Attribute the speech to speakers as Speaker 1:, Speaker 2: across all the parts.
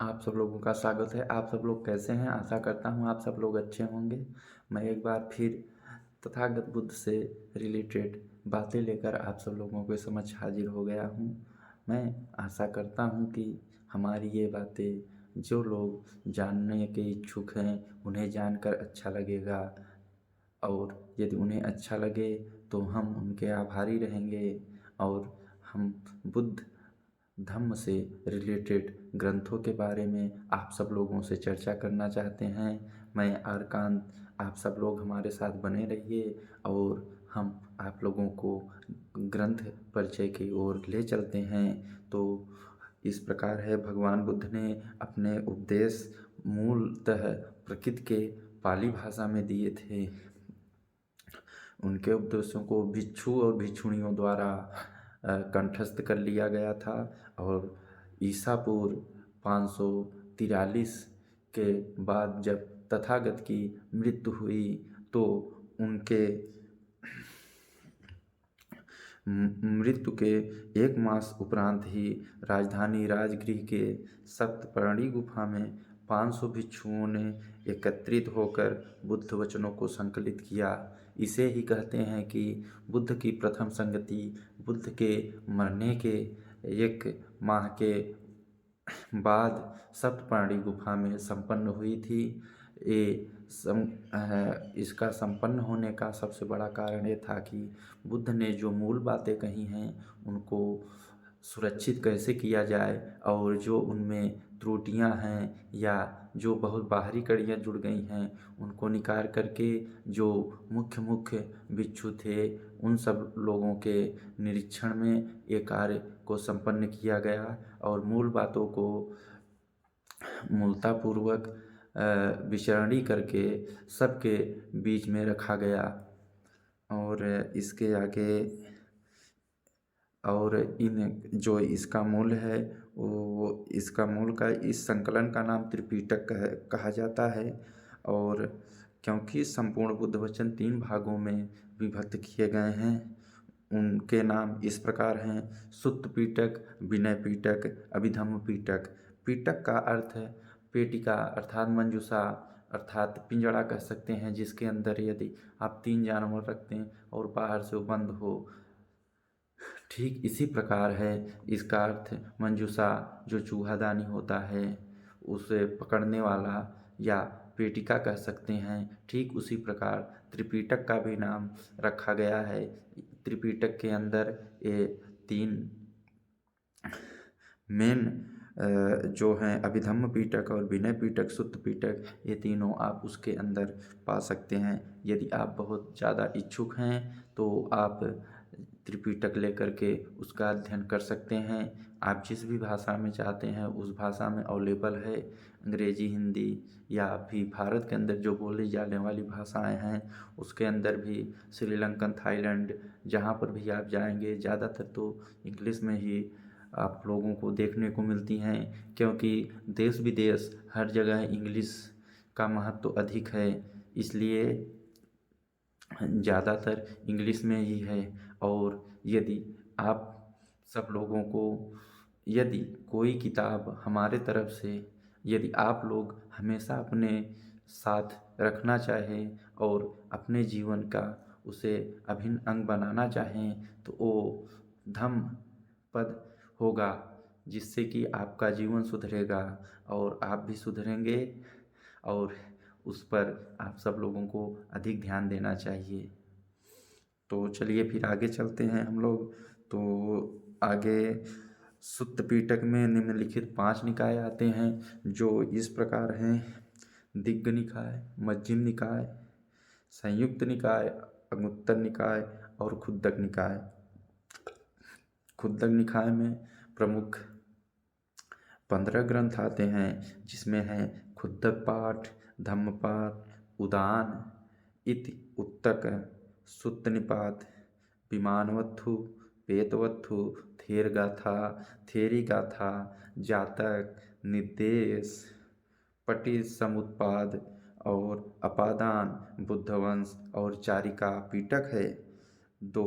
Speaker 1: आप सब लोगों का स्वागत है। आप सब लोग कैसे हैं? आशा करता हूँ आप सब लोग अच्छे होंगे। मैं एक बार फिर तथागत बुद्ध से रिलेटेड बातें लेकर आप सब लोगों के समक्ष हाजिर हो गया हूँ। मैं आशा करता हूँ कि हमारी ये बातें जो लोग जानने के इच्छुक हैं उन्हें जानकर अच्छा लगेगा, और यदि उन्हें अच्छा लगे तो हम उनके आभारी रहेंगे। और हम बुद्ध धम्म से रिलेटेड ग्रंथों के बारे में आप सब लोगों से चर्चा करना चाहते हैं। मैं आरकांत, आप सब लोग हमारे साथ बने रहिए और हम आप लोगों को ग्रंथ परिचय की ओर ले चलते हैं। तो इस प्रकार है, भगवान बुद्ध ने अपने उपदेश मूलतः प्रकृति के पाली भाषा में दिए थे। उनके उपदेशों को भिक्षु और भिक्षुणियों द्वारा कंठस्थ कर लिया गया था। और ईसा पूर्व 543 के बाद जब तथागत की मृत्यु हुई तो उनके मृत्यु के 1 मास उपरांत ही राजधानी राजगृह के सप्तपर्णी गुफा में 500 भिक्षुओं ने एकत्रित होकर बुद्ध वचनों को संकलित किया। इसे ही कहते हैं कि बुद्ध की प्रथम संगति बुद्ध के मरने के 1 माह के बाद सप्तपर्णी गुफा में संपन्न हुई थी। इसका संपन्न होने का सबसे बड़ा कारण ये था कि बुद्ध ने जो मूल बातें कही हैं उनको सुरक्षित कैसे किया जाए, और जो उनमें त्रुटियां हैं या जो बहुत बाहरी कड़ियाँ जुड़ गई हैं उनको निकाल करके जो मुख्य मुख्य भिक्षु थे उन सब लोगों के निरीक्षण में ये कार्य को संपन्न किया गया और मूल बातों को मूलतापूर्वक विचारणी करके सबके बीच में रखा गया। और इसके आगे और इन जो इसका मूल है वो इसका मूल का इस संकलन का नाम त्रिपिटक कहा जाता है। और क्योंकि संपूर्ण बुद्ध वचन 3 भागों में विभक्त किए गए हैं, उनके नाम इस प्रकार हैं: सुत्त पीटक, विनय पीटक, अभिधम्म पीटक। पीटक का अर्थ है पेटिका अर्थात मंजूषा अर्थात पिंजड़ा कह सकते हैं, जिसके अंदर यदि आप 3 जानवर रखते हैं और बाहर से वो बंद हो। ठीक इसी प्रकार है इसका अर्थ मंजूषा, जो चूहादानी होता है उसे पकड़ने वाला, या पेटिका कह सकते हैं। ठीक उसी प्रकार त्रिपिटक का भी नाम रखा गया है। त्रिपिटक के अंदर ये 3 मेन जो हैं अभिधम्म पीटक और विनय पीटक, सुत्त पीटक, ये तीनों आप उसके अंदर पा सकते हैं। यदि आप बहुत ज़्यादा इच्छुक हैं तो आप त्रिपिटक लेकर के उसका अध्ययन कर सकते हैं। आप जिस भी भाषा में चाहते हैं उस भाषा में अवेलेबल है। अंग्रेजी, हिंदी या भी भारत के अंदर जो बोली जाने वाली भाषाएं हैं उसके अंदर भी, श्रीलंकन, थाईलैंड, जहाँ पर भी आप जाएंगे ज़्यादातर तो इंग्लिश में ही आप लोगों को देखने को मिलती हैं, क्योंकि देश विदेश हर जगह इंग्लिश का महत्व तो अधिक है, इसलिए ज़्यादातर इंग्लिश में ही है। और यदि आप सब लोगों को यदि कोई किताब हमारे तरफ से यदि आप लोग हमेशा अपने साथ रखना चाहें और अपने जीवन का उसे अभिन्न अंग बनाना चाहें तो वो धम्म पद होगा, जिससे कि आपका जीवन सुधरेगा और आप भी सुधरेंगे। और उस पर आप सब लोगों को अधिक ध्यान देना चाहिए। तो चलिए फिर आगे चलते हैं हम लोग। तो आगे सुत्त पीटक में निम्नलिखित 5 निकाय आते हैं, जो इस प्रकार हैं: दिग्ग निकाय, मध्यम निकाय, संयुक्त निकाय, अंगुत्तर निकाय और खुद्दक निकाय। खुद्दक निकाय में प्रमुख 15 ग्रंथ आते हैं, जिसमें हैं खुद्दक पाठ, धम्मपाठ, उदान, इति उत्तक, सुत्त निपात, विमानवत्थु, पेतवत्थु, थेर गाथा, थेरी गाथा, जातक, निर्देश, पटि समुत्पाद और अपादान, बुद्धवंश और चारिका पीटक है। 2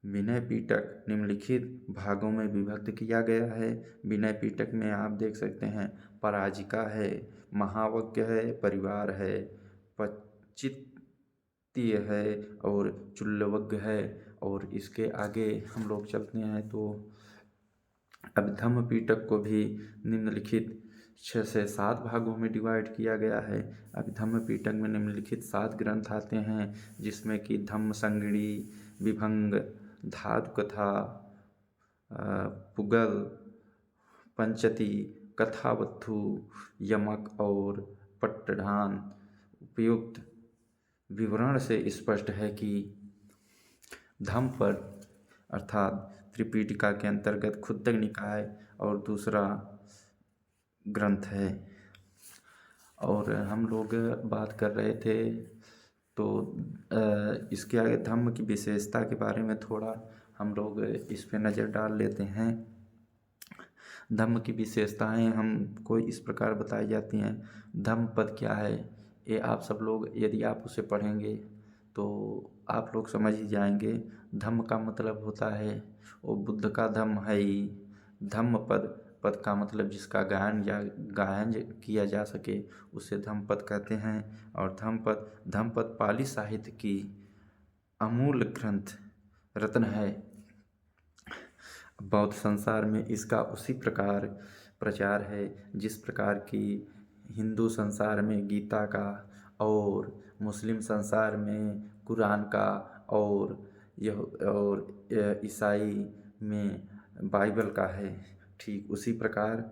Speaker 1: विनय पिटक निम्नलिखित भागों में विभक्त किया गया है। विनय पिटक में आप देख सकते हैं पराजिका है, महावज्ञ है, परिवार है, पचित्य है और चुल्लवज्ञ है। और इसके आगे हम लोग चलते हैं तो अभिधम्म पिटक को भी निम्नलिखित 6 से 7 भागों में डिवाइड किया गया है। अभिधम्म पिटक में निम्नलिखित 7 ग्रंथ आते हैं, जिसमें कि धम्म संगिणी, विभंग, धातु कथा, पुगल, पंचती, कथावत्थु, यमक और पट्टढान। उपयुक्त विवरण से स्पष्ट है कि धम्मपद अर्थात त्रिपिटका के अंतर्गत खुद्दक निकाय और दूसरा ग्रंथ है। और हम लोग बात कर रहे थे तो इसके आगे धम्म की विशेषता के बारे में थोड़ा हम लोग इस पे नज़र डाल लेते हैं। धम्म की विशेषताएं हमको इस प्रकार बताई जाती हैं। धम्म पद क्या है, ये आप सब लोग यदि आप उसे पढ़ेंगे तो आप लोग समझ ही जाएंगे। धम्म का मतलब होता है वो बुद्ध का धम्म है ही। धम्म पद पद का मतलब जिसका गायन किया जा सके उसे धम्म पद कहते हैं। और धम्म पद पाली साहित्य की अमूल ग्रंथ रत्न है। बौद्ध संसार में इसका उसी प्रकार प्रचार है जिस प्रकार की हिंदू संसार में गीता का और मुस्लिम संसार में कुरान का और ईसाई में बाइबल का है। ठीक उसी प्रकार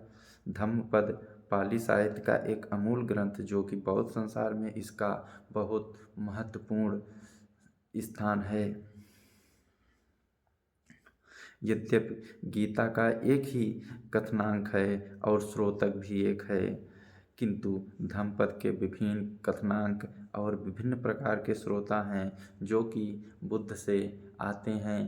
Speaker 1: धम्मपद पाली साहित्य का एक अमूल ग्रंथ जो कि बौद्ध संसार में इसका बहुत महत्वपूर्ण स्थान है। यद्यपि गीता का एक ही कथनांक है और स्रोतक भी एक है, किंतु धम्मपद के विभिन्न कथनांक और विभिन्न प्रकार के श्रोता हैं जो कि बुद्ध से आते हैं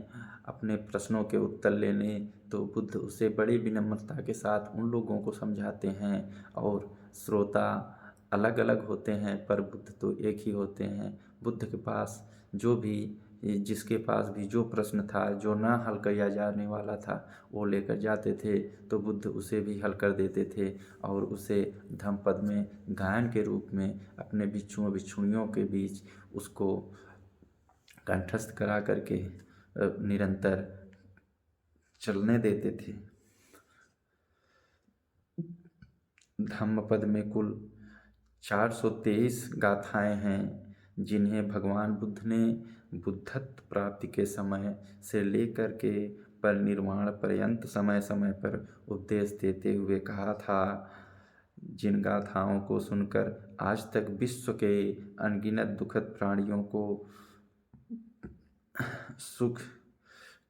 Speaker 1: अपने प्रश्नों के उत्तर लेने। तो बुद्ध उसे बड़ी विनम्रता के साथ उन लोगों को समझाते हैं और श्रोता अलग अलग होते हैं पर बुद्ध तो एक ही होते हैं। बुद्ध के पास जिसके पास भी जो प्रश्न था जो ना हल किया जाने वाला था वो लेकर जाते थे तो बुद्ध उसे भी हल कर देते थे और उसे धम्मपद में गायन के रूप में अपने भिक्षुओं भिक्षुणियों के बीच उसको कंठस्थ करा करके निरंतर चलने देते थे। धम्मपद में कुल 423 गाथाएं हैं जिन्हें भगवान बुद्ध ने बुद्धत्व प्राप्ति के समय से लेकर के परिनिर्वाण पर्यंत समय समय पर उपदेश देते हुए कहा था। जिन गाथाओं को सुनकर आज तक विश्व के अनगिनत दुखद प्राणियों को सुख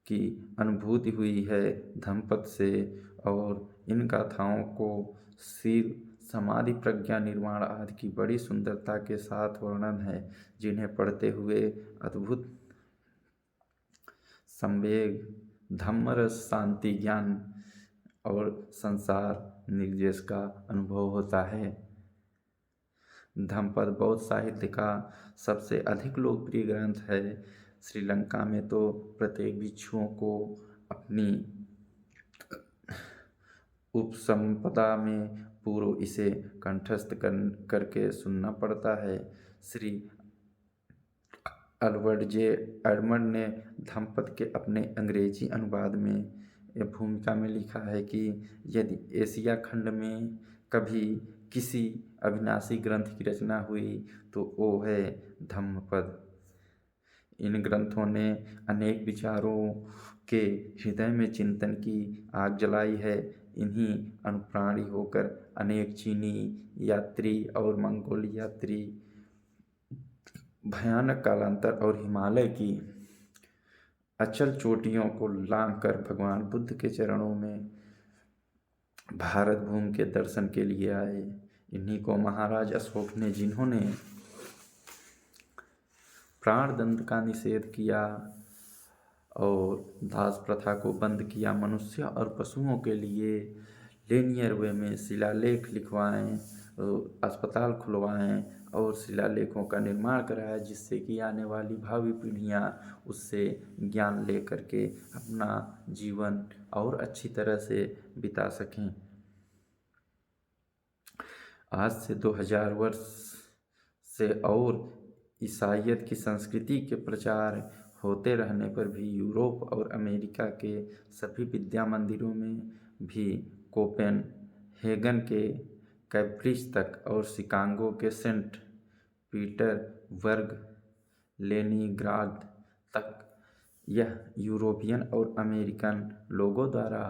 Speaker 1: की अनुभूति हुई है धम्मपद से, और इन गाथाओं को शील, समाधि, प्रज्ञा, निर्वाण आदि की बड़ी सुंदरता के साथ वर्णन है, जिन्हें पढ़ते हुए अद्भुत संवेग, धम्मरस, शांति, ज्ञान और संसार निर्देश का अनुभव होता है। धम्मपद बौद्ध साहित्य का सबसे अधिक लोकप्रिय ग्रंथ है। श्रीलंका में तो प्रत्येक भिक्षुओं को अपनी उपसंपदा में पूर्व इसे कंठस्थ करके सुनना पड़ता है। श्री अल्बर्ट जे एडमंड ने धम्मपद के अपने अंग्रेजी अनुवाद में यह भूमिका में लिखा है कि यदि एशिया खंड में कभी किसी अविनाशी ग्रंथ की रचना हुई तो वो है धम्मपद। इन ग्रंथों ने अनेक विचारों के हृदय में चिंतन की आग जलाई है। इन्हीं अनुप्राणी होकर अनेक चीनी यात्री और मंगोल यात्री भयानक कालांतर और हिमालय की अचल चोटियों को लांघकर भगवान बुद्ध के चरणों में भारत भूमि के दर्शन के लिए आए। इन्हीं को महाराज अशोक ने, जिन्होंने प्राणदंड का निषेध किया और दास प्रथा को बंद किया, मनुष्य और पशुओं के लिए लीनियर वे में शिलालेख लिखवाएं, अस्पताल खुलवाएं और शिलालेखों का निर्माण कराएं, जिससे कि आने वाली भावी पीढ़ियां उससे ज्ञान ले करके अपना जीवन और अच्छी तरह से बिता सकें। आज से 2000 वर्ष से और ईसाइयत की संस्कृति के प्रचार होते रहने पर भी यूरोप और अमेरिका के सभी विद्या मंदिरों में भी कोपेनहेगन के कैम्ब्रिज तक और शिकागो के सेंट पीटर्सबर्ग, लेनिनग्राड तक यह यूरोपियन और अमेरिकन लोगों द्वारा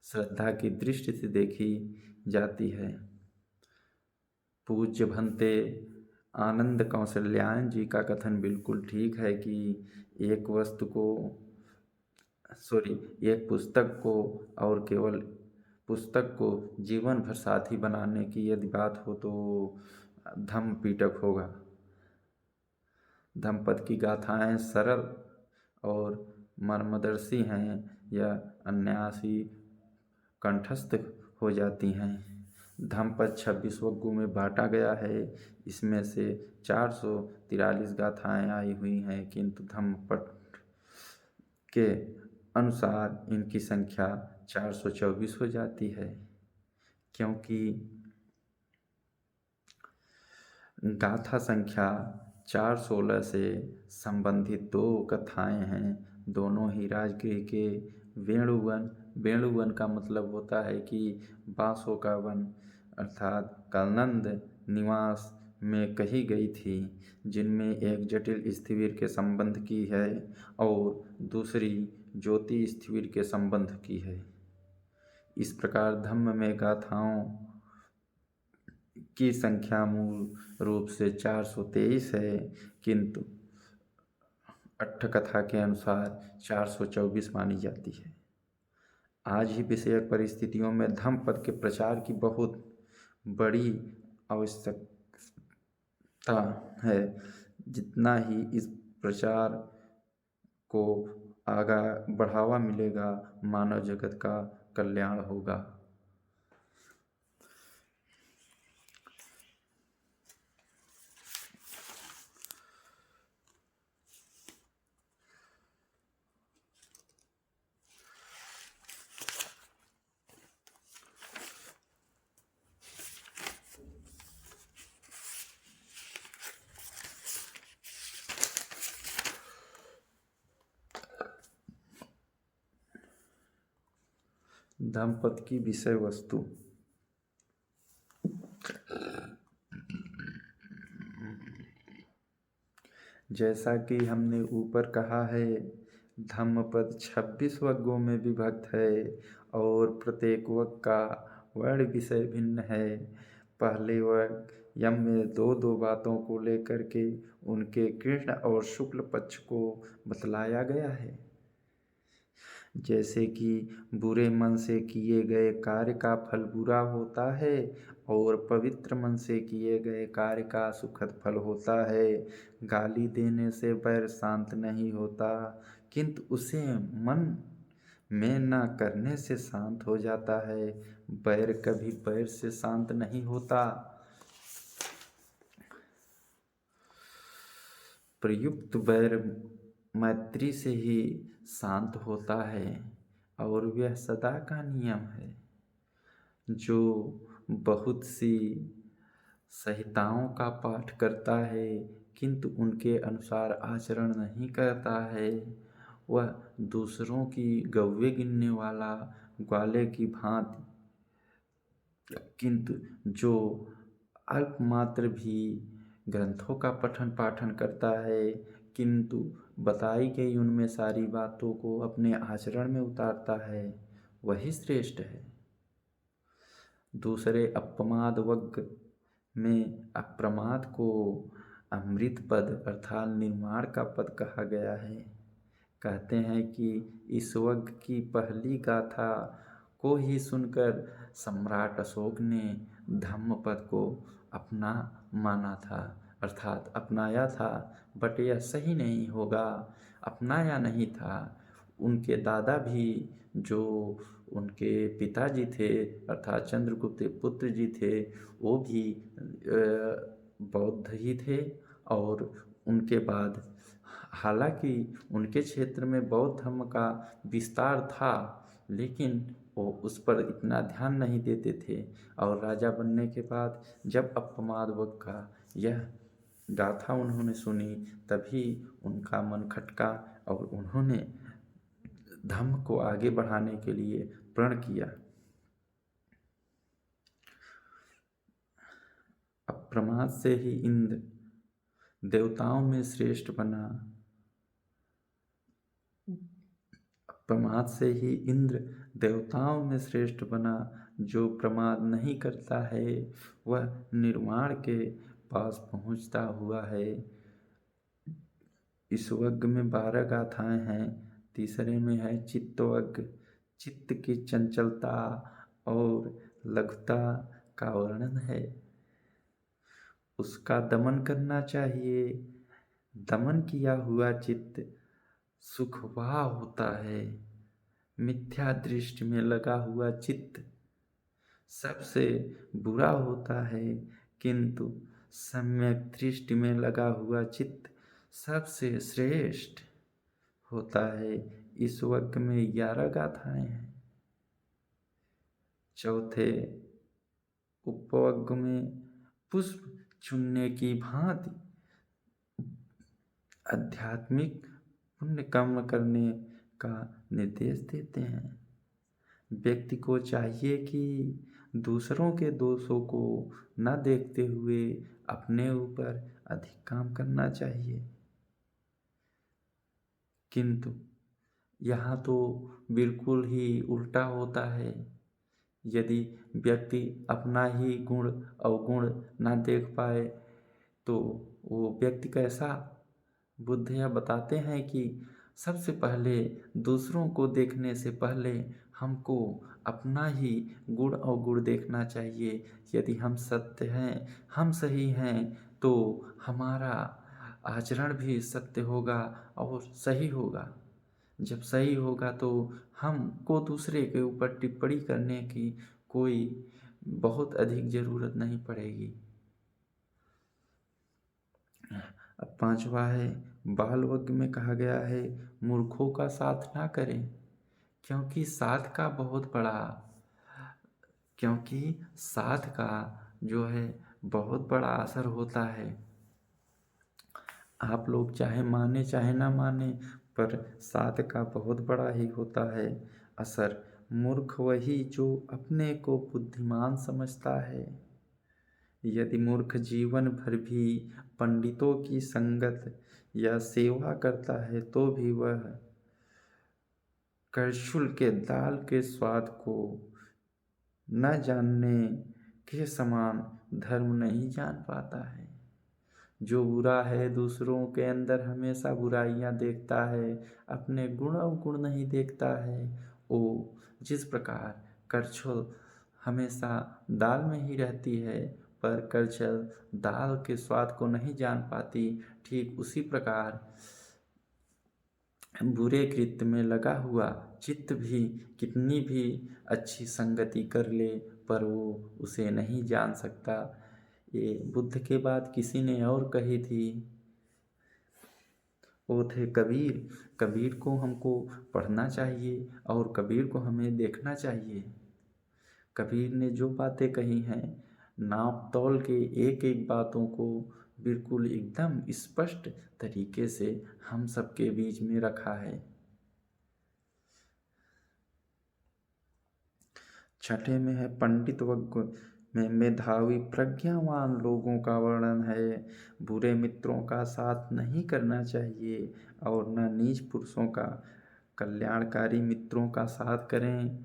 Speaker 1: श्रद्धा की दृष्टि से देखी जाती है। पूज्य भंते आनंद कौशल्यायन जी का कथन बिल्कुल ठीक है कि एक पुस्तक को और केवल पुस्तक को जीवन भर साथी बनाने की यदि बात हो तो धम्मपीटक होगा। धम्मपद की गाथाएं सरल और मर्मदर्शी हैं या अन्यासी कंठस्थ हो जाती हैं। धम्मपद 26 वग्गों में बांटा गया है। इसमें से 443 गाथाएं आई हुई हैं, किंतु धम्मपद के अनुसार इनकी संख्या 424 हो जाती है, क्योंकि गाथा संख्या 416 से संबंधित 2 कथाएं हैं। दोनों ही राजगृह के वेणुवन का मतलब होता है कि बांसों का वन अर्थात कलनंद निवास में कही गई थी, जिनमें एक जटिल स्थिविर के संबंध की है और दूसरी ज्योति स्थिविर के संबंध की है। इस प्रकार धम्म में गाथाओं की संख्या मूल रूप से 423 है, किंतु अट्ठकथा के अनुसार 424 मानी जाती है। आज ही विषयक परिस्थितियों में धम्मपद के प्रचार की बहुत बड़ी आवश्यकता है। जितना ही इस प्रचार को आगा बढ़ावा मिलेगा, मानव जगत का कल्याण होगा। धम्मपद की विषय वस्तु। जैसा कि हमने ऊपर कहा है, धम्मपद 26 वग्गों में विभक्त है और प्रत्येक वग का वर्ण विषय भिन्न है। पहले वग यम में 2 बातों को लेकर के उनके कृष्ण और शुक्ल पक्ष को बतलाया गया है, जैसे कि बुरे मन से किए गए कार्य का फल बुरा होता है और पवित्र मन से किए गए कार्य का सुखद फल होता है। गाली देने से बैर शांत नहीं होता, किंतु उसे मन में न करने से शांत हो जाता है। बैर कभी बैर से शांत नहीं होता। प्रयुक्त बैर मैत्री से ही शांत होता है और यह सदा का नियम है। जो बहुत सी संहिताओं का पाठ करता है किंतु उनके अनुसार आचरण नहीं करता है, वह दूसरों की गव्वे गिनने वाला ग्वाले की भांति, किंतु जो अल्पमात्र भी ग्रंथों का पठन पाठन करता है किंतु बताई गई उनमें सारी बातों को अपने आचरण में उतारता है, वही श्रेष्ठ है। दूसरे अपमाद वग्ग में अप्रमाद को अमृत पद अर्थात निर्माण का पद कहा गया है। कहते हैं कि इस वग्ग की पहली गाथा को ही सुनकर सम्राट अशोक ने धम्मपद को अपना माना था अर्थात अपनाया था, बट यह सही नहीं होगा, अपनाया नहीं था। उनके दादा भी जो उनके पिताजी थे अर्थात चंद्रगुप्त के पुत्र जी थे, वो भी बौद्ध ही थे। और उनके बाद हालांकि उनके क्षेत्र में बौद्ध धर्म का विस्तार था, लेकिन वो उस पर इतना ध्यान नहीं देते थे। और राजा बनने के बाद जब अप्रमादवक का यह गाथा उन्होंने सुनी, तभी उनका मन खटका और उन्होंने धर्म को आगे बढ़ाने के लिए प्रण किया। अप्रमाद से ही इंद्र देवताओं में श्रेष्ठ बना। प्रमाद से ही इंद्र देवताओं में श्रेष्ठ बना। जो प्रमाद नहीं करता है वह निर्वाण के पास पहुंचता हुआ है। इस वग्ग में 12 गाथाएं हैं। तीसरे में है चित्तवग्ग। चित्त की चंचलता और लघुता का वर्णन है। उसका दमन करना चाहिए। दमन किया हुआ चित्त सुखवाह होता है। मिथ्या दृष्टि में लगा हुआ चित्त सबसे बुरा होता है, किंतु सम्यक दृष्टि में लगा हुआ चित्त सबसे श्रेष्ठ होता है। इस वग्ग में 11 गाथाएं हैं। चौथे उपवग्ग में पुष्प चुनने की भांति आध्यात्मिक पुण्य कर्म करने का निर्देश देते हैं। व्यक्ति को चाहिए कि दूसरों के दोषों को न देखते हुए अपने ऊपर अधिक काम करना चाहिए। किंतु यहाँ तो बिल्कुल ही उल्टा होता है। यदि व्यक्ति अपना ही गुण अवगुण ना देख पाए तो वो व्यक्ति कैसा? बुद्ध बताते हैं कि सबसे पहले दूसरों को देखने से पहले हमको अपना ही गुण अवगुण देखना चाहिए। यदि हम सत्य हैं, हम सही हैं, तो हमारा आचरण भी सत्य होगा और सही होगा। जब सही होगा तो हमको दूसरे के ऊपर टिप्पणी करने की कोई बहुत अधिक ज़रूरत नहीं पड़ेगी। अब 5वां है बाल वग्ग में कहा गया है मूर्खों का साथ ना करें, क्योंकि साथ का जो है बहुत बड़ा असर होता है। आप लोग चाहे माने चाहे ना माने, पर साथ का बहुत बड़ा ही होता है असर। मूर्ख वही जो अपने को बुद्धिमान समझता है। यदि मूर्ख जीवन भर भी पंडितों की संगत या सेवा करता है तो भी वह करछुल के दाल के स्वाद को न जानने के समान धर्म नहीं जान पाता है। जो बुरा है दूसरों के अंदर हमेशा बुराइयां देखता है, अपने गुण अवगुण नहीं देखता है। वो जिस प्रकार करछुल हमेशा दाल में ही रहती है, पर करछुल दाल के स्वाद को नहीं जान पाती, ठीक उसी प्रकार बुरे कृत्य में लगा हुआ चित्त भी कितनी भी अच्छी संगति कर ले, पर वो उसे नहीं जान सकता। ये बुद्ध के बाद किसी ने और कही थी, वो थे कबीर। कबीर को हमको पढ़ना चाहिए और कबीर को हमें देखना चाहिए। कबीर ने जो बातें कही हैं, नाप तौल के एक एक बातों को बिल्कुल एकदम स्पष्ट तरीके से हम सबके बीच में रखा है। छठे में है पंडित वग्ग में मेधावी प्रज्ञावान लोगों का वर्णन है। बुरे मित्रों का साथ नहीं करना चाहिए और न नीच पुरुषों का। कल्याणकारी मित्रों का साथ करें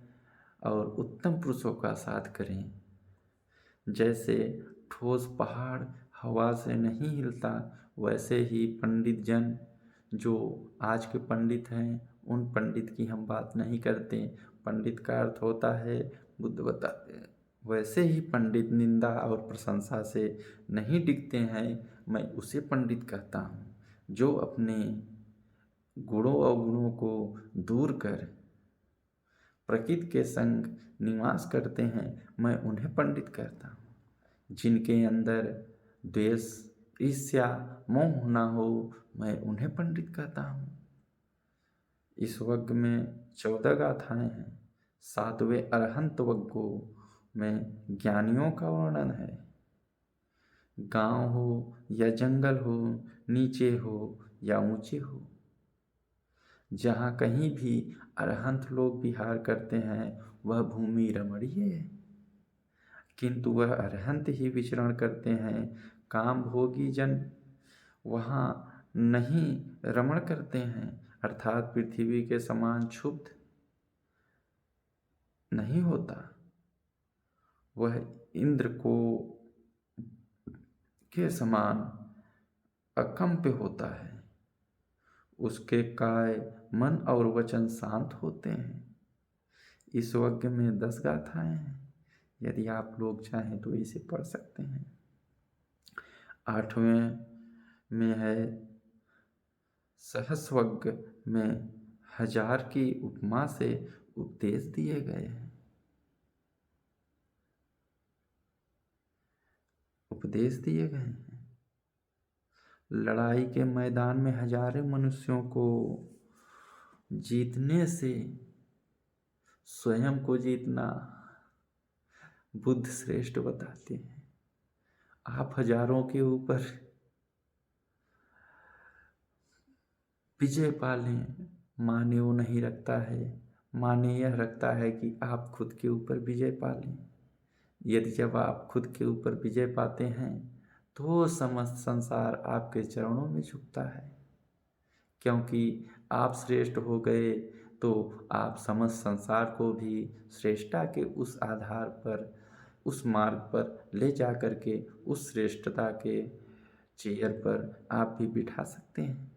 Speaker 1: और उत्तम पुरुषों का साथ करें। जैसे ठोस पहाड़ हवा से नहीं हिलता, वैसे ही पंडित जन, जो आज के पंडित हैं, उन पंडित की हम बात नहीं करते। पंडित का अर्थ होता है, बुद्ध बताते हैं, वैसे ही पंडित निंदा और प्रशंसा से नहीं टिकते हैं। मैं उसे पंडित कहता हूँ जो अपने गुणों अवगुणों को दूर कर प्रकृति के संग निवास करते हैं, मैं उन्हें पंडित कहता हूँ। जिनके अंदर द्वेष, ईर्ष्या, मोह न हो, मैं उन्हें पंडित कहता हूँ। इस वग्ग में 14 गाथाएं हैं। 7वें अरहंत वग्गों में ज्ञानियों का वर्णन है। गांव हो या जंगल हो, नीचे हो या ऊंचे हो, जहाँ कहीं भी अरहंत लोग विहार करते हैं वह भूमि रमणीय है, किंतु वह अरहंत ही विचरण करते हैं। काम भोगी जन वहाँ नहीं रमण करते हैं, अर्थात पृथ्वी के समान क्षुब्ध नहीं होता। वह इंद्र को के समान अकंप होता है। उसके काय, मन और वचन शांत होते हैं। इस वग्ग में 10 गाथाएं हैं। यदि आप लोग चाहें तो इसे पढ़ सकते हैं। 8वें में है सहस्वग्ग में 1000 की उपमा से उपदेश दिए गए हैं। उपदेश दिए गए हैं। लड़ाई के मैदान में हजारों मनुष्यों को जीतने से स्वयं को जीतना बुद्ध श्रेष्ठ बताते हैं। आप हजारों के ऊपर विजय पालें, माने वो नहीं रखता है, माने यह रखता है कि आप खुद के ऊपर विजय पालें। यदि जब आप खुद के ऊपर विजय पाते हैं तो समस्त संसार आपके चरणों में झुकता है, क्योंकि आप श्रेष्ठ हो गए तो आप समस्त संसार को भी श्रेष्ठता के उस आधार पर, उस मार्ग पर ले जा कर के उस श्रेष्ठता के चेयर पर आप भी बिठा सकते हैं।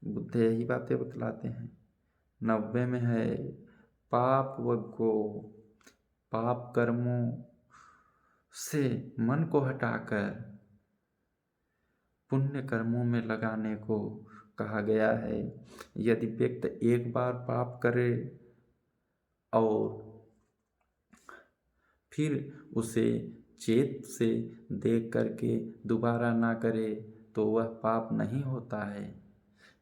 Speaker 1: बुद्ध यही बातें बतलाते हैं। 90 में है पाप वग्गो, पाप कर्मों से मन को हटाकर पुण्य कर्मों में लगाने को कहा गया है। यदि व्यक्ति एक बार पाप करे और फिर उसे चेत से देख करके दोबारा ना करे तो वह पाप नहीं होता है।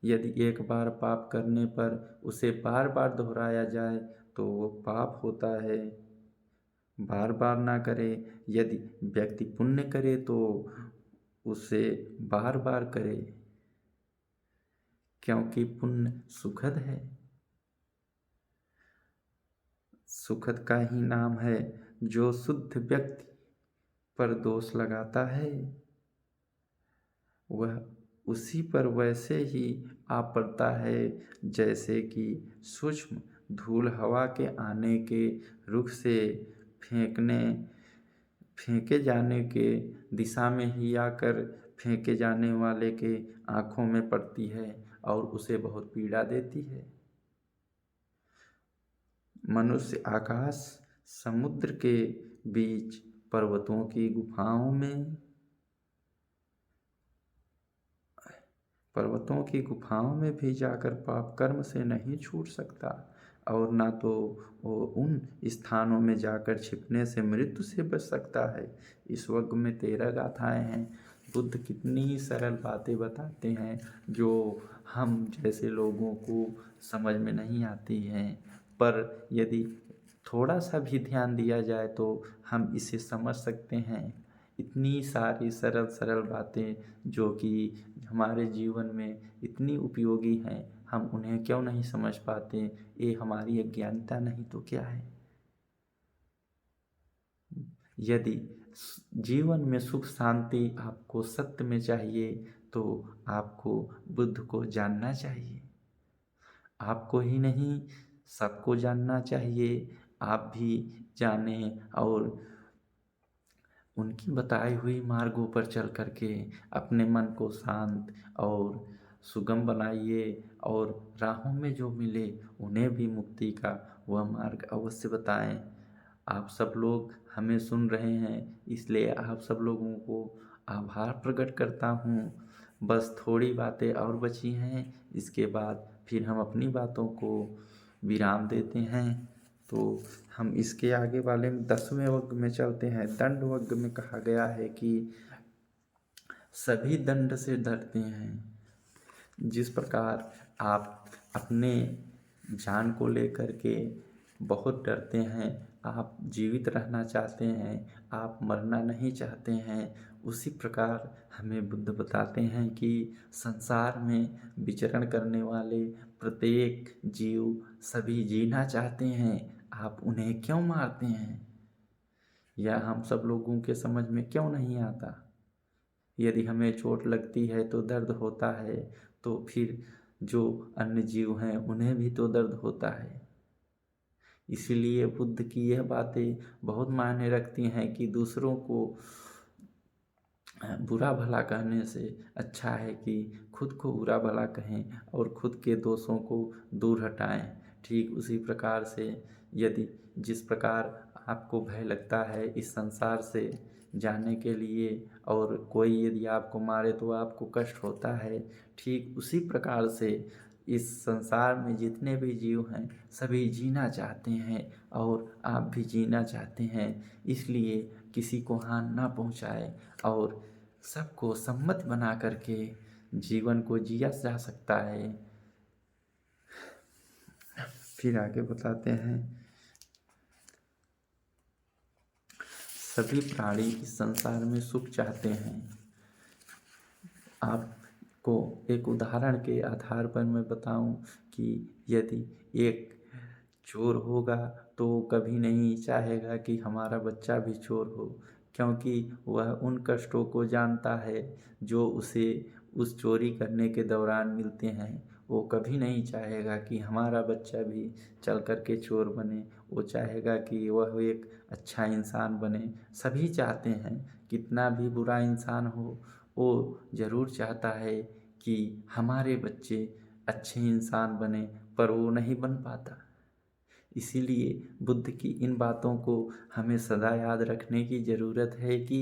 Speaker 1: यदि एक बार पाप करने पर उसे बार बार दोहराया जाए तो वो पाप होता है। बार बार ना करे। यदि व्यक्ति पुण्य करे तो उसे बार बार करे, क्योंकि पुण्य सुखद है। सुखद का ही नाम है। जो शुद्ध व्यक्ति पर दोष लगाता है वह उसी पर वैसे ही आ पड़ता है जैसे कि सूक्ष्म धूल हवा के आने के रुख से फेंके जाने के दिशा में ही आकर फेंके जाने वाले के आँखों में पड़ती है और उसे बहुत पीड़ा देती है। मनुष्य आकाश समुद्र के बीच पर्वतों की गुफाओं में भी जाकर पाप कर्म से नहीं छूट सकता, और ना तो वो उन स्थानों में जाकर छिपने से मृत्यु से बच सकता है। इस वग्ग में 13 गाथाएं हैं। बुद्ध कितनी सरल बातें बताते हैं जो हम जैसे लोगों को समझ में नहीं आती हैं, पर यदि थोड़ा सा भी ध्यान दिया जाए तो हम इसे समझ सकते हैं। इतनी सारी सरल सरल बातें जो कि हमारे जीवन में इतनी उपयोगी हैं, हम उन्हें क्यों नहीं समझ पाते? ये हमारी अज्ञानता नहीं तो क्या है? यदि जीवन में सुख शांति आपको सत्य में चाहिए तो आपको बुद्ध को जानना चाहिए। आपको ही नहीं, सबको जानना चाहिए। आप भी जानें और उनकी बताई हुई मार्गों पर चल करके अपने मन को शांत और सुगम बनाइए, और राहों में जो मिले उन्हें भी मुक्ति का वह मार्ग अवश्य बताएं। आप सब लोग हमें सुन रहे हैं, इसलिए आप सब लोगों को आभार प्रकट करता हूँ। बस थोड़ी बातें और बची हैं, इसके बाद फिर हम अपनी बातों को विराम देते हैं। तो हम इसके आगे वाले में 10वें वर्ग में चलते हैं। दंड वर्ग में कहा गया है कि सभी दंड से डरते हैं। जिस प्रकार आप अपने जान को लेकर के बहुत डरते हैं, आप जीवित रहना चाहते हैं, आप मरना नहीं चाहते हैं, उसी प्रकार हमें बुद्ध बताते हैं कि संसार में विचरण करने वाले प्रत्येक जीव सभी जीना चाहते हैं, आप उन्हें क्यों मारते हैं? यह हम सब लोगों के समझ में क्यों नहीं आता? यदि हमें चोट लगती है तो दर्द होता है, तो फिर जो अन्य जीव हैं उन्हें भी तो दर्द होता है। इसीलिए बुद्ध की यह बातें बहुत मायने रखती हैं कि दूसरों को बुरा भला कहने से अच्छा है कि खुद को बुरा भला कहें और खुद के दोषों को दूर हटाएं। ठीक उसी प्रकार से यदि जिस प्रकार आपको भय लगता है इस संसार से जाने के लिए और कोई यदि आपको मारे तो आपको कष्ट होता है, ठीक उसी प्रकार से इस संसार में जितने भी जीव हैं सभी जीना चाहते हैं और आप भी जीना चाहते हैं। इसलिए किसी को हानि ना पहुँचाए और सबको सम्मत बना करके जीवन को जिया जा सकता है। फिर आगे बताते हैं, सभी प्राणी इस संसार में सुख चाहते हैं। आपको एक उदाहरण के आधार पर मैं बताऊं कि यदि एक चोर होगा तो कभी नहीं चाहेगा कि हमारा बच्चा भी चोर हो, क्योंकि वह उन कष्टों को जानता है जो उसे उस चोरी करने के दौरान मिलते हैं। वो कभी नहीं चाहेगा कि हमारा बच्चा भी चल कर के चोर बने, वो चाहेगा कि वह एक अच्छा इंसान बने। सभी चाहते हैं, कितना भी बुरा इंसान हो वो ज़रूर चाहता है कि हमारे बच्चे अच्छे इंसान बने, पर वो नहीं बन पाता। इसीलिए बुद्ध की इन बातों को हमें सदा याद रखने की ज़रूरत है कि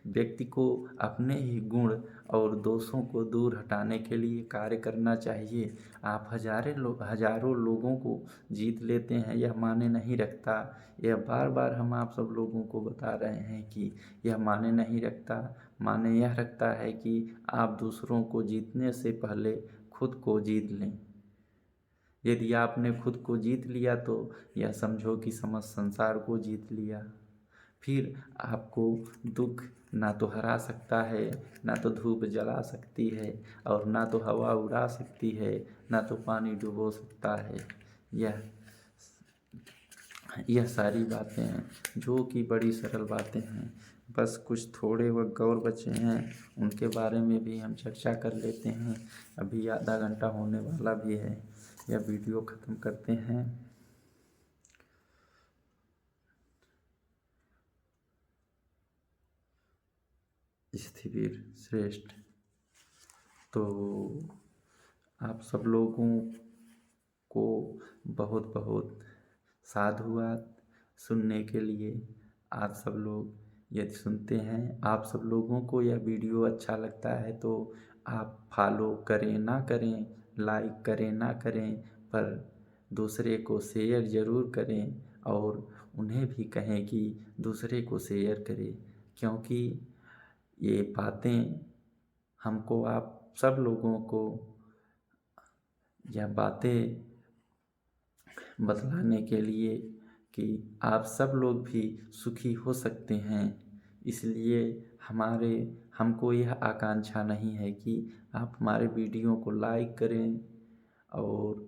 Speaker 1: व्यक्ति को अपने ही गुण और दोषों को दूर हटाने के लिए कार्य करना चाहिए। आप हजारों लोगों को जीत लेते हैं, यह माने नहीं रखता। यह बार बार हम आप सब लोगों को बता रहे हैं कि यह माने नहीं रखता। माने यह रखता है कि आप दूसरों को जीतने से पहले खुद को जीत लें। यदि आपने खुद को जीत लिया तो यह समझो कि समस्त संसार को जीत लिया। फिर आपको दुख ना तो हरा सकता है, ना तो धूप जला सकती है, और ना तो हवा उड़ा सकती है, ना तो पानी डुबो सकता है। यह सारी बातें हैं जो कि बड़ी सरल बातें हैं। बस कुछ थोड़े वक्त और बचे हैं, उनके बारे में भी हम चर्चा कर लेते हैं। अभी आधा घंटा होने वाला भी है, यह वीडियो ख़त्म करते हैं। स्थिवीर श्रेष्ठ, तो आप सब लोगों को बहुत बहुत साधुवाद सुनने के लिए। आप सब लोग यदि सुनते हैं, आप सब लोगों को यह वीडियो अच्छा लगता है तो आप फॉलो करें ना करें, लाइक करें ना करें, पर दूसरे को शेयर ज़रूर करें और उन्हें भी कहें कि दूसरे को शेयर करें, क्योंकि ये बातें हमको आप सब लोगों को यह बातें बतलाने के लिए कि आप सब लोग भी सुखी हो सकते हैं। इसलिए हमको यह आकांक्षा नहीं है कि आप हमारे वीडियो को लाइक करें और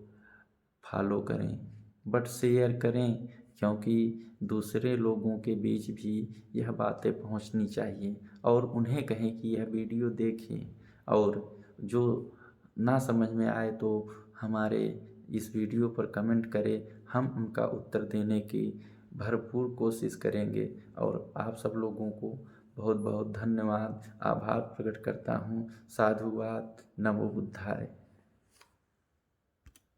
Speaker 1: फॉलो करें, बट शेयर करें, क्योंकि दूसरे लोगों के बीच भी यह बातें पहुंचनी चाहिए और उन्हें कहें कि यह वीडियो देखें, और जो ना समझ में आए तो हमारे इस वीडियो पर कमेंट करें, हम उनका उत्तर देने की भरपूर कोशिश करेंगे। और आप सब लोगों को बहुत बहुत धन्यवाद, आभार प्रकट करता हूँ। साधुवाद। नमो बुद्धाय।